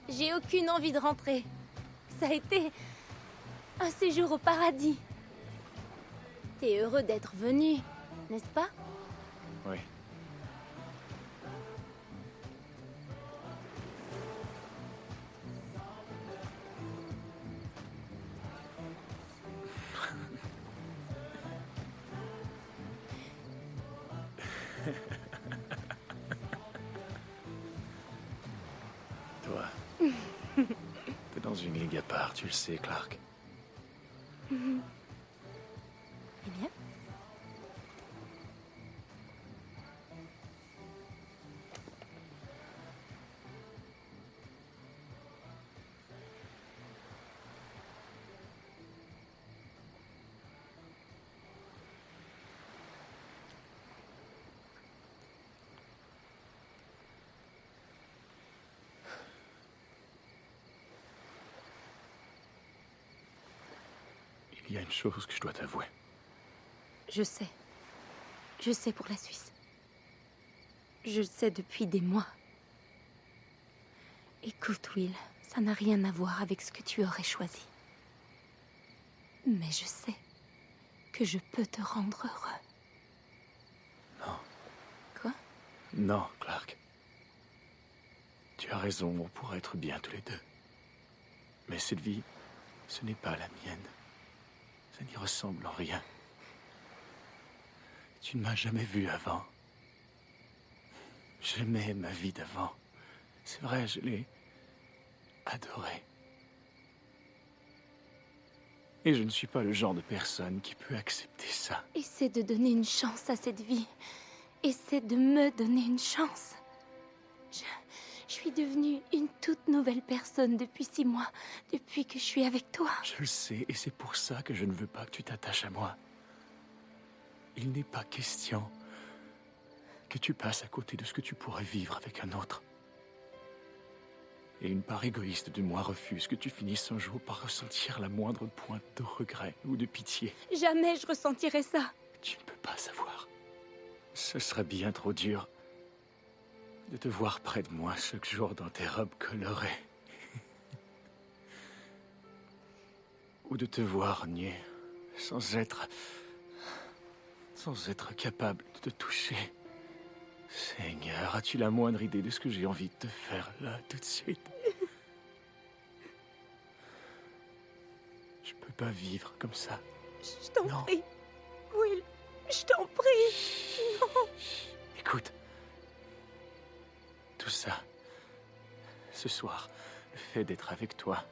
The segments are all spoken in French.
J'ai aucune envie de rentrer. Ça a été un séjour au paradis. T'es heureux d'être venu, n'est-ce pas? Oui. Toi, t'es dans une ligue à part, tu le sais, Clark. Eh bien, Il y a une chose que je dois t'avouer. je sais. Je sais pour la Suisse. Je le sais depuis des mois. Écoute, Will, ça n'a rien à voir avec ce que tu aurais choisi. Mais je sais que je peux te rendre heureux. Non. Quoi? Non, Clark. Tu as raison, on pourrait être bien tous les deux. Mais cette vie, ce n'est pas la mienne. Ça n'y ressemble en rien. Tu ne m'as jamais vu avant. J'aimais ma vie d'avant. C'est vrai, je l'ai adorée. Et je ne suis pas le genre de personne qui peut accepter ça. Essaie de donner une chance à cette vie. Essaie de me donner une chance. Je suis devenue une toute nouvelle personne depuis 6 mois, depuis que je suis avec toi. Je le sais, et c'est pour ça que je ne veux pas que tu t'attaches à moi. Il n'est pas question que tu passes à côté de ce que tu pourrais vivre avec un autre. Et une part égoïste de moi refuse que tu finisses un jour par ressentir la moindre pointe de regret ou de pitié. Jamais je ressentirai ça. Tu ne peux pas savoir. Ce serait bien trop dur de te voir près de moi chaque jour dans tes robes colorées. Ou de te voir nu, sans être capable de te toucher. Seigneur, as-tu la moindre idée de ce que j'ai envie de te faire là, tout de suite? Je peux pas vivre comme ça. Je t'en Non. prie. Will, je t'en prie. Non. Écoute. Tout ça, ce soir, le fait d'être avec toi,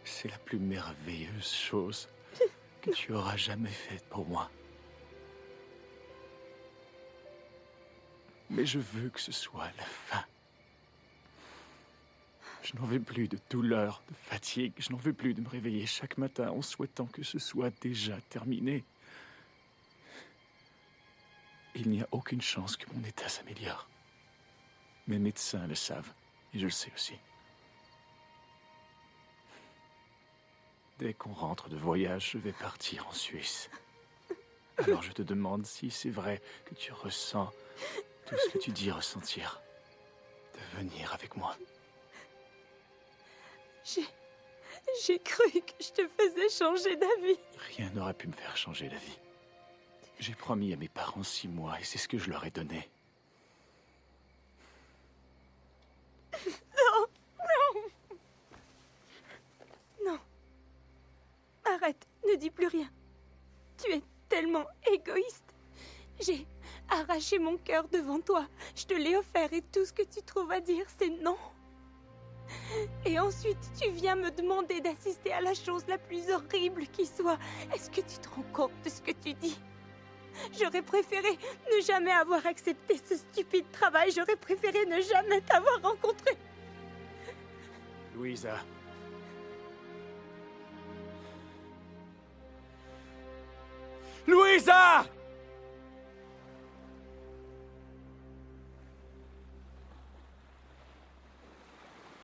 c'est la plus merveilleuse chose que tu auras jamais faite pour moi. Mais je veux que ce soit la fin. Je n'en veux plus de douleur, de fatigue. Je n'en veux plus de me réveiller chaque matin en souhaitant que ce soit déjà terminé. Il n'y a aucune chance que mon état s'améliore. Mes médecins le savent, et je le sais aussi. Dès qu'on rentre de voyage, je vais partir en Suisse. Alors je te demande si c'est vrai que tu ressens tout ce que tu dis ressentir. De venir avec moi. J'ai cru que je te faisais changer d'avis. Rien n'aurait pu me faire changer d'avis. J'ai promis à mes parents 6 mois, et c'est ce que je leur ai donné. Non. Arrête, ne dis plus rien. Tu es tellement égoïste. J'ai arraché mon cœur devant toi. Je te l'ai offert et tout ce que tu trouves à dire, c'est non. Et ensuite, tu viens me demander d'assister à la chose la plus horrible qui soit. Est-ce que tu te rends compte de ce que tu dis? J'aurais préféré ne jamais avoir accepté ce stupide travail. J'aurais préféré ne jamais t'avoir rencontré. Louisa. Louisa!